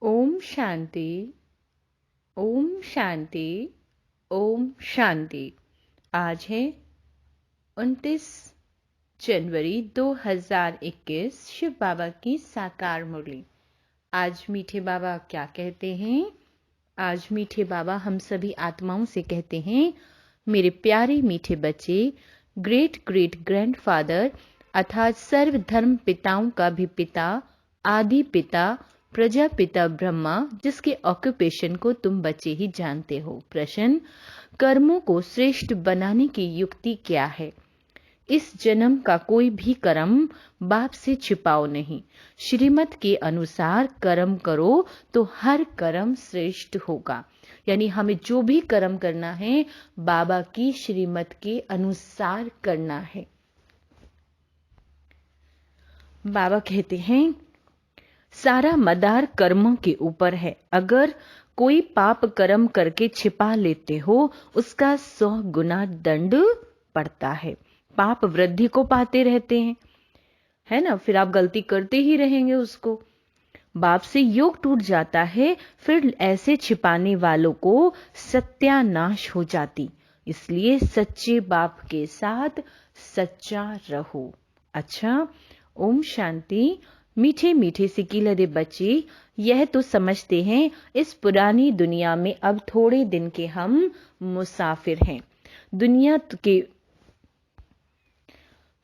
ओम शांति। ओम शांति। ओम शांति। आज है 29 जनवरी 2021। शिव बाबा की साकार मुरली। आज मीठे बाबा क्या कहते हैं? आज मीठे बाबा हम सभी आत्माओं से कहते हैं, मेरे प्यारे मीठे बच्चे, ग्रेट ग्रेट ग्रैंडफादर अर्थात सर्व धर्म पिताओं का भी पिता, आदि पिता, प्रजापिता ब्रह्मा, जिसके ऑक्यूपेशन को तुम बच्चे ही जानते हो। प्रश्न: कर्मों को श्रेष्ठ बनाने की युक्ति क्या है? इस जन्म का कोई भी कर्म बाप से छिपाओ नहीं। श्रीमत के अनुसार कर्म करो तो हर कर्म श्रेष्ठ होगा। यानी हमें जो भी कर्म करना है बाबा की श्रीमत के अनुसार करना है। बाबा कहते हैं, सारा मदार कर्मों के ऊपर है। अगर कोई पाप कर्म करके छिपा लेते हो, उसका 100 गुना दंड पड़ता है। पाप वृद्धि को पाते रहते हैं, है ना? फिर आप गलती करते ही रहेंगे उसको। बाप से योग टूट जाता है, फिर ऐसे छिपाने वालों को सत्यानाश हो जाती। इसलिए सच्चे बाप के साथ सच्चा रहो। अच्छा, ओम शांति। मीठे मीठे सिकिलरे बच्चे, यह तो समझते हैं इस पुरानी दुनिया में अब थोड़े दिन के हम मुसाफिर हैं। दुनिया के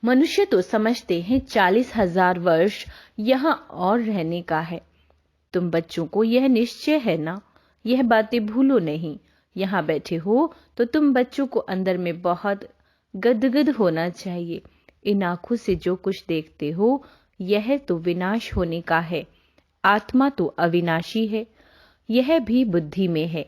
मनुष्य तो समझते हैं 40,000 वर्ष यहाँ और रहने का है। तुम बच्चों को यह निश्चय है ना? यह बातें भूलो नहीं। यहाँ बैठे हो तो तुम बच्चों को अंदर में बहुत गदगद होना चाहिए। इन आंखों से जो कुछ देखते हो यह तो विनाश होने का है। आत्मा तो अविनाशी है। यह भी बुद्धि में है।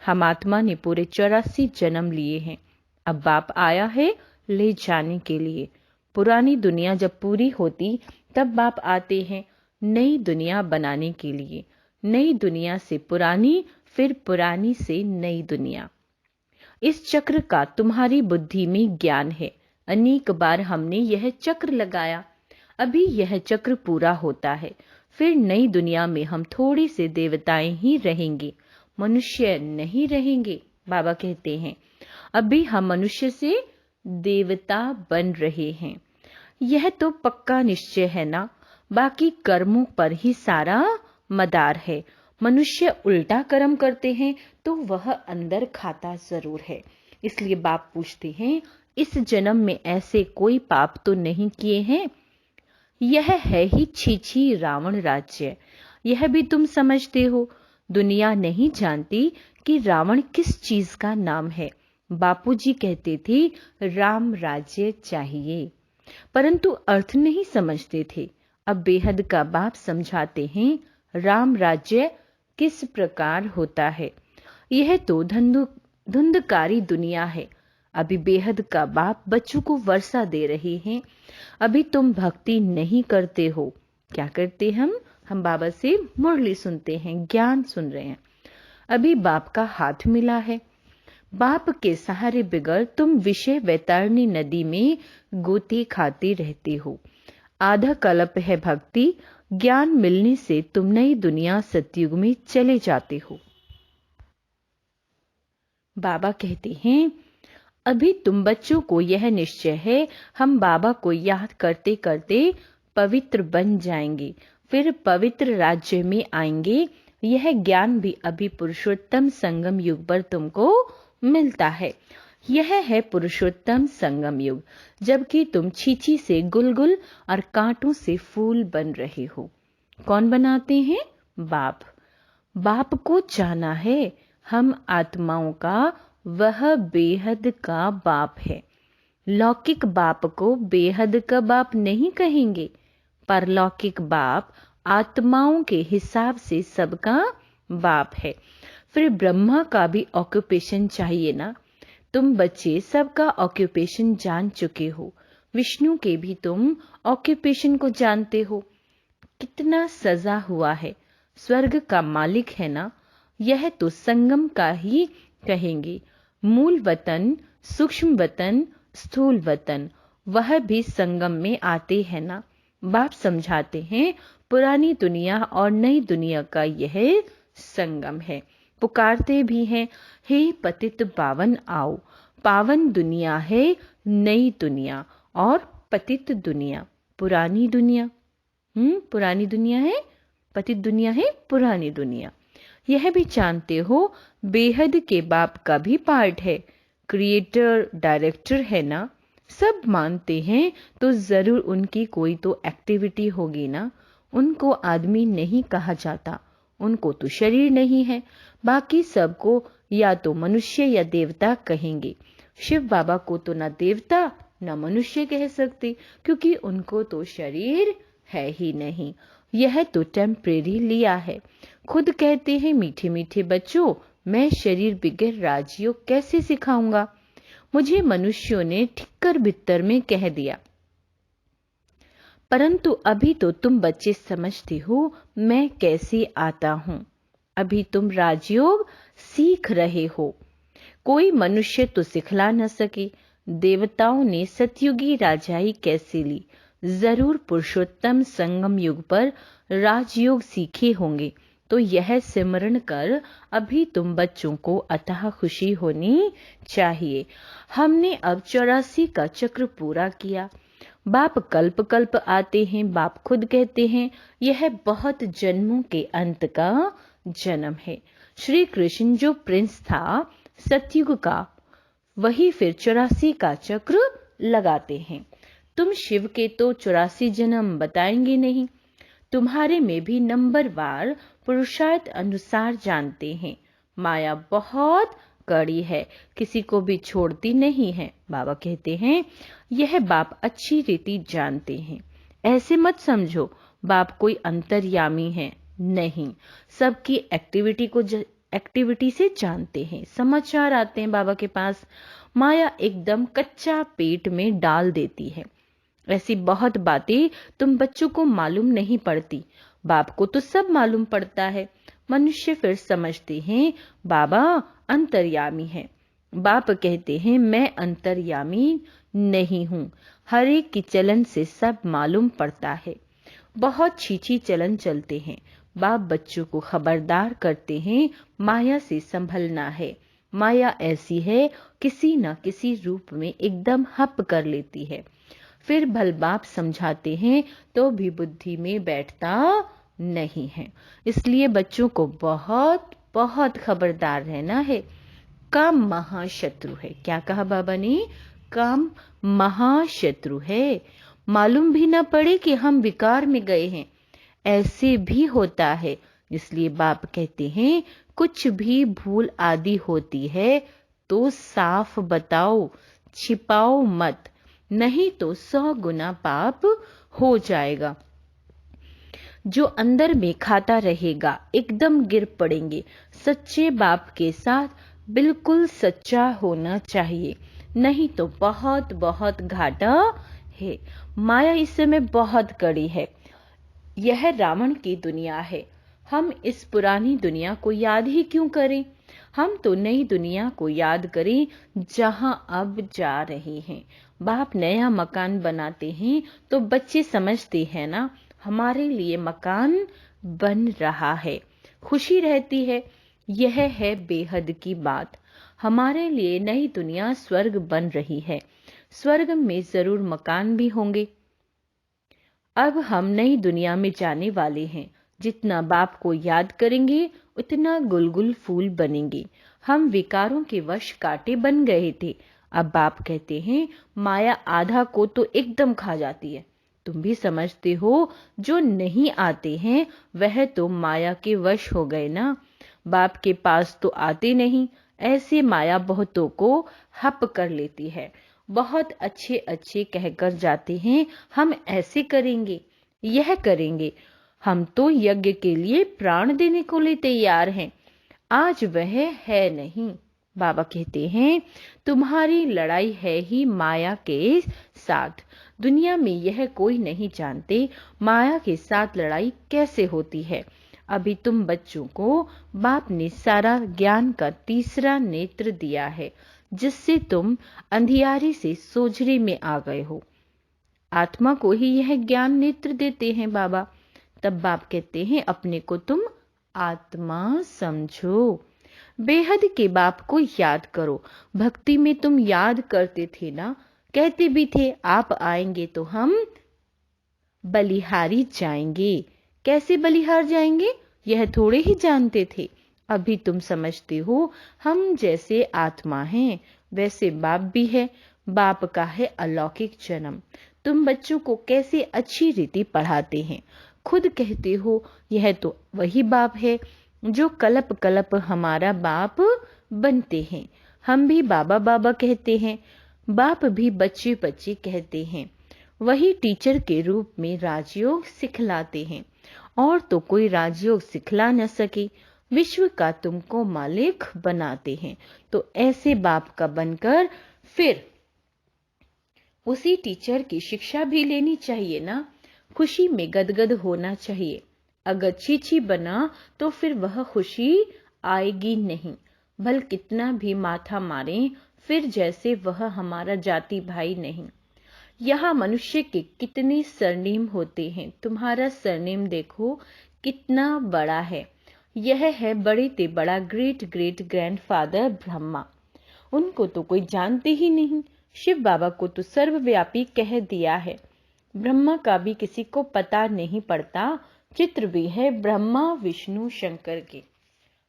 हम आत्मा ने पूरे 84 जन्म लिए हैं। अब बाप आया है ले जाने के लिए। पुरानी दुनिया जब पूरी होती तब बाप आते हैं नई दुनिया बनाने के लिए। नई दुनिया से पुरानी, फिर पुरानी से नई दुनिया। इस चक्र का तुम्हारी बुद्धि में ज्ञान है। अनेक बार हमने यह चक्र लगाया। अभी यह चक्र पूरा होता है, फिर नई दुनिया में हम थोड़े से देवताएं ही रहेंगे, मनुष्य नहीं रहेंगे। बाबा कहते हैं, अभी हम मनुष्य से देवता बन रहे हैं। यह तो पक्का निश्चय है ना? बाकी कर्मों पर ही सारा मदार है। मनुष्य उल्टा कर्म करते हैं तो वह अंदर खाता जरूर है। इसलिए बाप पूछते हैं, इस जन्म में ऐसे कोई पाप तो नहीं किए हैं? यह है ही छी रावण राज्य। यह भी तुम समझते हो। दुनिया नहीं जानती कि रावण किस चीज का नाम है। बापूजी कहते थे राम राज्य चाहिए, परंतु अर्थ नहीं समझते थे। अब बेहद का बाप समझाते हैं राम राज्य किस प्रकार होता है। यह तो धुंधकारी दुनिया है। अभी बेहद का बाप बच्चों को वर्षा दे रहे हैं। अभी तुम भक्ति नहीं करते हो। क्या करते हम बाबा से मुरली सुनते हैं, ज्ञान सुन रहे हैं। अभी बाप का हाथ मिला है। बाप के सहारे बगैर तुम विषय वैतरणी नदी में गोते खाते रहते हो। आधा कल्प है भक्ति, ज्ञान मिलने से तुम नई दुनिया सतयुग में चले जाते हो। बाबा कहते हैं, अभी तुम बच्चों को यह निश्चय है हम बाबा को याद करते करते पवित्र बन जाएंगे, फिर पवित्र राज्य में आएंगे। यह ज्ञान भी अभी पुरुषोत्तम संगम युग पर तुमको मिलता है। यह है पुरुषोत्तम संगम युग, जबकि तुम छीछी से गुलगुल और कांटों से फूल बन रहे हो। कौन बनाते हैं? बाप। बाप को जाना है। हम आत्माओं का वह बेहद का बाप है। लौकिक बाप को बेहद का बाप नहीं कहेंगे। परलौकिक बाप आत्माओं के हिसाब से सबका बाप है। फिर ब्रह्मा का भी ऑक्यूपेशन चाहिए ना? तुम बच्चे सबका ऑक्यूपेशन जान चुके हो। विष्णु के भी तुम ऑक्यूपेशन को जानते हो। कितना सजा हुआ है। स्वर्ग का मालिक है ना? यह तो संगम का ही कहेंगे। मूल वतन, सूक्ष्म वतन, स्थूल वतन, वह भी संगम में आते हैं ना? बाप समझाते हैं पुरानी दुनिया और नई दुनिया का यह संगम है। पुकारते भी हैं, हे पतित पावन आओ। पावन दुनिया है नई दुनिया और पतित दुनिया पुरानी दुनिया। पुरानी दुनिया है, पतित दुनिया है पुरानी दुनिया। यह भी जानते हो बेहद के बाप का भी पार्ट है, क्रिएटर डायरेक्टर है ना। सब मानते हैं तो जरूर उनकी कोई तो एक्टिविटी होगी ना। उनको आदमी नहीं कहा जाता, उनको तो शरीर नहीं है। बाकी सबको या तो मनुष्य या देवता कहेंगे। शिव बाबा को तो ना देवता ना मनुष्य कह सकते, क्योंकि उनको तो शरीर है ही नहीं। यह तो टेम्परेरी लिया है। खुद कहते हैं, मीठे मीठे बच्चों, मैं शरीर बिगैर राजयोग कैसे सिखाऊंगा। मुझे मनुष्यों ने ठिक्कर बित्तर में कह दिया। परंतु अभी तो तुम बच्चे समझते हो मैं कैसे आता हूं। अभी तुम राजयोग सीख रहे हो। कोई मनुष्य तो सिखला न सके। देवताओं ने सतयुगी राजाई कैसे ली। जरूर पुरुषोत्तम संगम युग पर राजयोग सीखे होंगे। तो यह सिमरण कर अभी तुम बच्चों को अतः खुशी होनी चाहिए। हमने अब 84 का चक्र पूरा किया। बाप कल्प कल्प आते हैं। बाप खुद कहते हैं यह बहुत जन्मों के अंत का जन्म है। श्री कृष्ण जो प्रिंस था सतयुग का, वही फिर 84 का चक्र लगाते हैं। तुम शिव के तो 84 जन्म बताएंगे नहीं। तुम्हारे में भी नंबरवार पुरुषार्थ अनुसार जानते हैं। माया बहुत कड़ी है, किसी को भी छोड़ती नहीं है। बाबा कहते हैं यह बाप अच्छी रीति जानते हैं। ऐसे मत समझो बाप कोई अंतर्यामी है, नहीं। सबकी एक्टिविटी से जानते हैं। समाचार आते हैं बाबा के पास, माया एकदम कच्चा पेट में डाल देती है। ऐसी बहुत बातें तुम बच्चों को मालूम नहीं पड़ती, बाप को तो सब मालूम पड़ता है। मनुष्य फिर समझते हैं बाबा अंतर्यामी है। बाप कहते हैं मैं अंतर्यामी नहीं हूँ। हर एक की चलन से सब मालूम पड़ता है। बहुत छीछी चलन चलते हैं। बाप बच्चों को खबरदार करते हैं माया से संभलना है। माया ऐसी है, किसी न किसी रूप में एकदम हप कर लेती है। फिर भल बाप समझाते हैं तो भी बुद्धि में बैठता नहीं है। इसलिए बच्चों को बहुत बहुत खबरदार रहना है। काम महाशत्रु है। क्या कहा बाबा ने? काम महाशत्रु है। मालूम भी ना पड़े कि हम विकार में गए हैं, ऐसे भी होता है। इसलिए बाप कहते हैं कुछ भी भूल आदि होती है तो साफ बताओ, छिपाओ मत, नहीं तो 100 गुना पाप हो जाएगा। जो अंदर में खाता रहेगा एकदम गिर पड़ेंगे। सच्चे बाप के साथ बिल्कुल सच्चा होना चाहिए, नहीं तो बहुत बहुत घाटा है। माया इस समय बहुत कड़ी है। यह रावण की दुनिया है। हम इस पुरानी दुनिया को याद ही क्यों करें। हम तो नई दुनिया को याद करें जहां अब जा रहे हैं। बाप नया मकान बनाते हैं तो बच्चे समझते हैं ना, हमारे लिए मकान बन रहा है, खुशी रहती है। यह है बेहद की बात। हमारे लिए नई दुनिया स्वर्ग बन रही है। स्वर्ग में जरूर मकान भी होंगे। अब हम नई दुनिया में जाने वाले हैं। जितना बाप को याद करेंगे उतना गुलगुल फूल बनेंगे। हम विकारों के वश कांटे बन गए थे। अब बाप कहते हैं माया आधा को तो एकदम खा जाती है। तुम भी समझते हो जो नहीं आते हैं वह तो माया के वश हो गए ना। बाप के पास तो आते नहीं। ऐसे माया बहुतों को हप कर लेती है। बहुत अच्छे अच्छे कहकर जाते हैं हम ऐसे करेंगे, यह करेंगे। हम तो यज्ञ के लिए प्राण देने को लिए तैयार हैं। आज वह है नहीं। बाबा कहते हैं तुम्हारी लड़ाई है ही माया के साथ। दुनिया में यह कोई नहीं जानते माया के साथ लड़ाई कैसे होती है। अभी तुम बच्चों को बाप ने सारा ज्ञान का तीसरा नेत्र दिया है, जिससे तुम अंधियारे से सोझरे में आ गए हो। आत्मा को ही यह ज्ञान नेत्र देते हैं बाबा, तब बाप कहते हैं अपने को तुम आत्मा समझो। बेहद के बाप को याद करो। भक्ति में तुम याद करते थे ना, कहते भी थे आप आएंगे तो हम बलिहारी जाएंगे। कैसे बलिहार जाएंगे यह थोड़े ही जानते थे। अभी तुम समझते हो हम जैसे आत्मा हैं वैसे बाप भी है। बाप का है अलौकिक जन्म। तुम बच्चों को कैसे अच्छी रीति पढ़ाते हैं। खुद कहते हो यह तो वही बाप है जो कलप कलप हमारा बाप बनते हैं। हम भी बाबा बाबा कहते हैं, बाप भी बच्चे बच्चे कहते हैं। वही टीचर के रूप में राजयोग सिखलाते हैं और तो कोई राजयोग सिखला न सके। विश्व का तुमको मालिक बनाते हैं तो ऐसे बाप का बनकर फिर उसी टीचर की शिक्षा भी लेनी चाहिए ना। खुशी में गदगद होना चाहिए। अगर चीची बना तो फिर वह खुशी आएगी नहीं। भल कितना भी माथा मारे फिर जैसे वह हमारा जाति भाई नहीं। यहाँ मनुष्य के कितने सरनेम होते हैं। तुम्हारा सरनेम देखो कितना बड़ा है। यह है बड़े ते बड़ा ग्रेट ग्रेट ग्रैंडफादर ब्रह्मा। उनको तो कोई जानते ही नहीं। शिव बाबा को तो सर्वव्यापी कह दिया है। ब्रह्मा का भी किसी को पता नहीं पड़ता। चित्र भी है ब्रह्मा विष्णु शंकर के।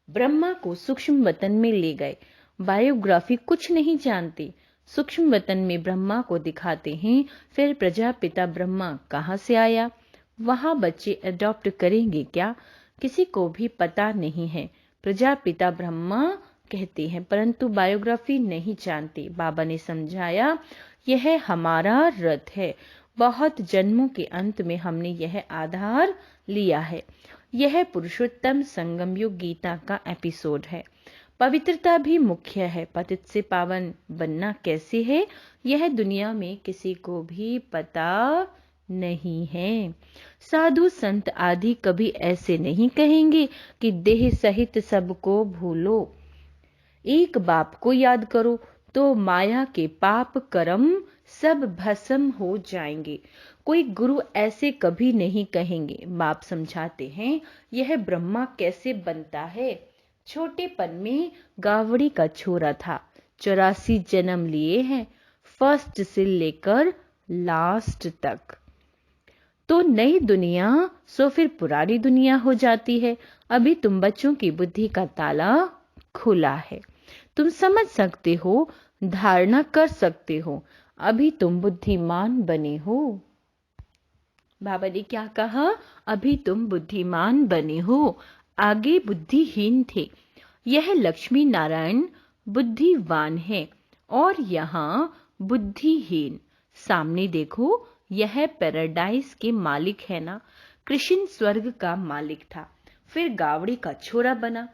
ब्रह्मा को सूक्ष्म वतन में ले गए। बायोग्राफी कुछ नहीं जानते। सूक्ष्म वतन में ब्रह्मा को दिखाते हैं। फिर प्रजापिता ब्रह्मा कहाँ से आया, वहां बच्चे अडॉप्ट करेंगे क्या, किसी को भी पता नहीं है। प्रजापिता ब्रह्मा कहते हैं परंतु बायोग्राफी नहीं जानते। बाबा ने समझाया यह हमारा रथ है। बहुत जन्मों के अंत में हमने यह आधार लिया है। यह पुरुषोत्तम संगम युग गीता का एपिसोड है। पवित्रता भी मुख्य है। पतित से पावन बनना कैसे है यह दुनिया में किसी को भी पता नहीं है। साधु संत आदि कभी ऐसे नहीं कहेंगे कि देह सहित सबको भूलो, एक बाप को याद करो तो माया के पाप कर्म सब भस्म हो जाएंगे। कोई गुरु ऐसे कभी नहीं कहेंगे। बाप समझाते हैं यह ब्रह्मा कैसे बनता है। छोटेपन में गावड़ी का छोरा था। 84 जन्म लिए हैं, फर्स्ट से लेकर लास्ट तक। तो नई दुनिया सो फिर पुरानी दुनिया हो जाती है। अभी तुम बच्चों की बुद्धि का ताला खुला है। तुम समझ सकते हो, धारणा कर सकते हो। अभी तुम बुद्धिमान बने हो। बाबा ने क्या कहा, अभी तुम बुद्धिमान बने हो, आगे बुद्धिहीन थे। यह लक्ष्मी नारायण बुद्धिवान है और यहाँ बुद्धिहीन। सामने देखो यह पैराडाइज के मालिक है ना। कृष्ण स्वर्ग का मालिक था, फिर गावड़ी का छोरा बना।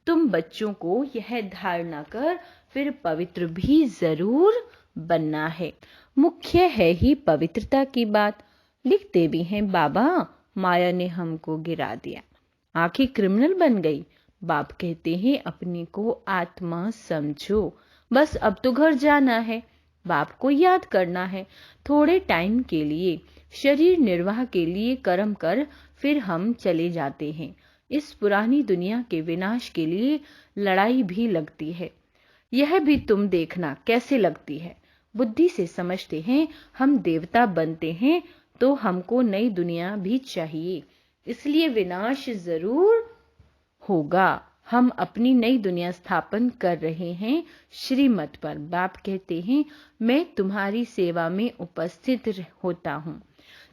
तुम बच्चों को यह धारणा कर फिर पवित्र भी जरूर बनना है। मुख्य है ही पवित्रता की बात। लिखते भी हैं बाबा माया ने हमको गिरा दिया, आंखें क्रिमिनल बन गई। बाप कहते हैं अपने को आत्मा समझो। बस अब तो घर जाना है, बाप को याद करना है। थोड़े टाइम के लिए शरीर निर्वाह के लिए कर्म कर फिर हम चले जाते हैं। इस पुरानी दुनिया के विनाश के लिए लड़ाई भी लगती है। यह भी तुम देखना कैसे लगती है। बुद्धि से समझते हैं हम देवता बनते हैं तो हमको नई दुनिया भी चाहिए, इसलिए विनाश जरूर होगा। हम अपनी नई दुनिया स्थापन कर रहे हैं श्रीमत पर। बाप कहते हैं मैं तुम्हारी सेवा में उपस्थित होता हूँ।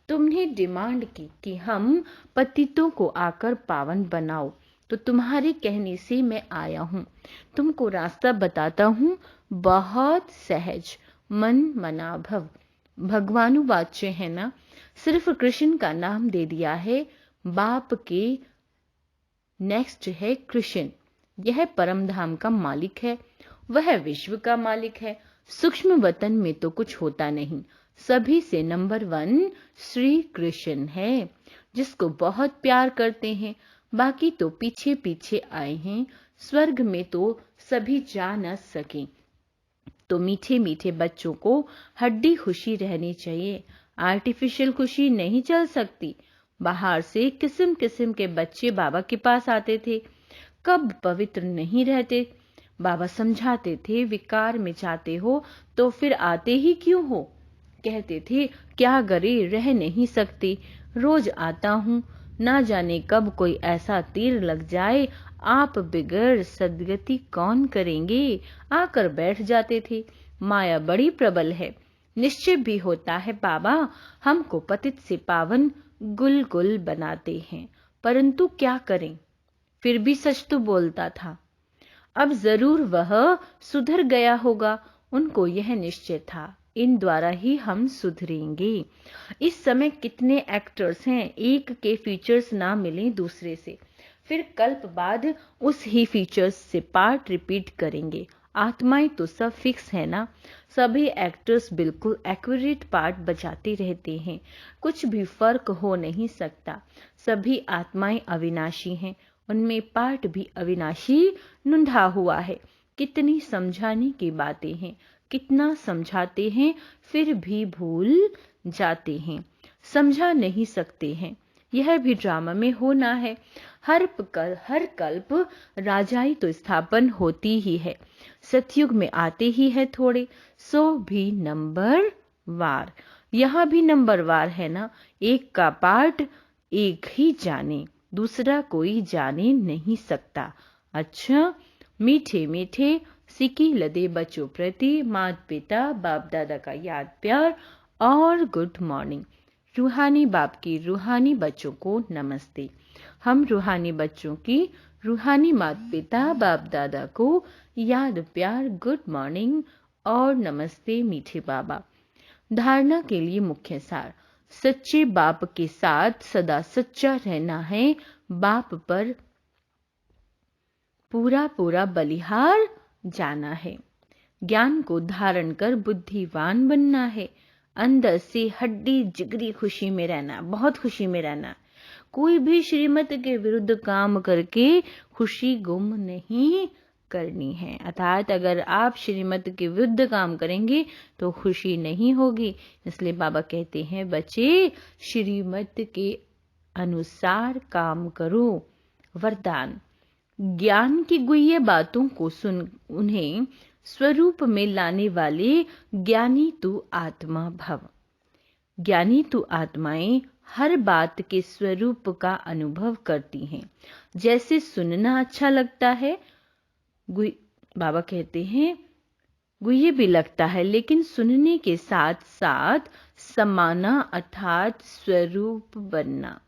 तुमने डिमांड की कि हम पतितों को आकर पावन बनाओ, तो तुम्हारे कहने से मैं आया हूँ। तुमको रास्ता बताता हूँ, बहुत सहज मन मना भव। भगवानुवाच्य है ना। सिर्फ कृष्ण का नाम दे दिया है। बाप के नेक्स्ट है कृष्ण। यह परम धाम का मालिक है, वह विश्व का मालिक है। सूक्ष्म वतन में तो कुछ होता नहीं। सभी से नंबर 1 श्री कृष्ण है, जिसको बहुत प्यार करते हैं। बाकी तो पीछे पीछे आए हैं। स्वर्ग में तो सभी जा न सके। तो मीठे मीठे बच्चों को हड्डी खुशी रहनी चाहिए। आर्टिफिशियल खुशी नहीं चल सकती। बाहर से किस्म किस्म के बच्चे बाबा के पास आते थे। कब पवित्र नहीं रहते, बाबा समझाते थे, विकार में जाते हो तो फिर आते ही क्यों हो। कहते थे क्या करे, रह नहीं सकते, रोज आता हूँ, ना जाने कब कोई ऐसा तीर लग जाए, आप बिगड़ सदगति कौन करेंगे। आकर बैठ जाते थे। माया बड़ी प्रबल है। निश्चय भी होता है बाबा हमको पतित से पावन गुल गुल बनाते हैं, परंतु क्या करें, फिर भी सच तो बोलता था। अब जरूर वह सुधर गया होगा, उनको यह निश्चय था, इन द्वारा ही हम सुधरेंगे। इस समय कितने एक्टर्स हैं, एक के फीचर्स ना मिले दूसरे से, फिर कल्प बाद उस ही फीचर्स से पार्ट रिपीट करेंगे। आत्माएं तो सब फिक्स है ना, सभी एक्टर्स बिल्कुल एक्यूरेट पार्ट बजाते रहते हैं, कुछ भी फर्क हो नहीं सकता। सभी आत्माएं अविनाशी हैं, उनमें पार्ट भी अविनाशी नुंढा हुआ है। कितनी समझाने की बातें हैं, कितना समझाते हैं फिर भी भूल जाते हैं, समझा नहीं सकते हैं। यह भी ड्रामा में होना है। हर कल्प राजाई तो स्थापन होती ही है, सतयुग में आते ही है थोड़े, सो भी नंबर वार। यहाँ भी नंबर वार है ना, एक का पार्ट एक ही जाने, दूसरा कोई जाने नहीं सकता। अच्छा, मीठे मीठे सिकी लदे बच्चों प्रति माता पिता बाप दादा का याद प्यार और गुड मॉर्निंग। रूहानी बाप की रूहानी बच्चों को नमस्ते। हम रूहानी बच्चों की रूहानी माता पिता बाप दादा को याद प्यार गुड मॉर्निंग और नमस्ते मीठे बाबा। धारणा के लिए मुख्य सार, सच्चे बाप के साथ सदा सच्चा रहना है, बाप पर पूरा पूरा बलिहार जाना है, ज्ञान को धारण कर बुद्धिवान बनना है, अंदर से हड्डी जिगरी खुशी में रहना, बहुत खुशी में रहना। कोई भी श्रीमत के विरुद्ध काम करके खुशी गुम नहीं करनी है। अर्थात अगर आप श्रीमत के विरुद्ध काम करेंगे तो खुशी नहीं होगी। इसलिए बाबा कहते हैं बच्चे श्रीमत के अनुसार काम करो। वरदान, ज्ञान की गुह्य बातों को सुन उन्हें स्वरूप में लाने वाले ज्ञानी तू आत्मा भव। ज्ञानी तू आत्माएं हर बात के स्वरूप का अनुभव करती हैं। जैसे सुनना अच्छा लगता है, बाबा कहते हैं गुह्य भी लगता है, लेकिन सुनने के साथ साथ समाना अर्थात स्वरूप बनना,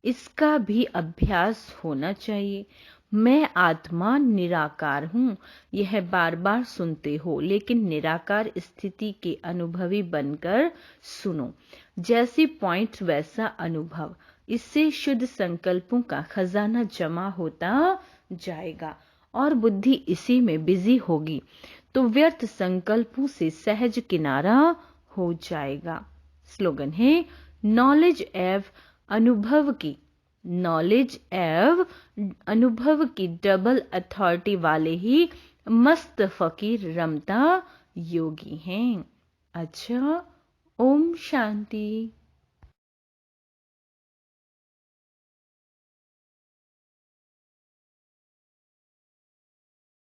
इसका भी अभ्यास होना चाहिए। मैं आत्मा निराकार हूँ, यह बार बार सुनते हो, लेकिन निराकार स्थिति के अनुभवी बनकर सुनो। जैसी पॉइंट वैसा अनुभव, इससे शुद्ध संकल्पों का खजाना जमा होता जाएगा और बुद्धि इसी में बिजी होगी तो व्यर्थ संकल्पों से सहज किनारा हो जाएगा। स्लोगन है, नॉलेज एव अनुभव की डबल अथॉरिटी वाले ही मस्त फकीर रमता योगी हैं। अच्छा, ओम शांति।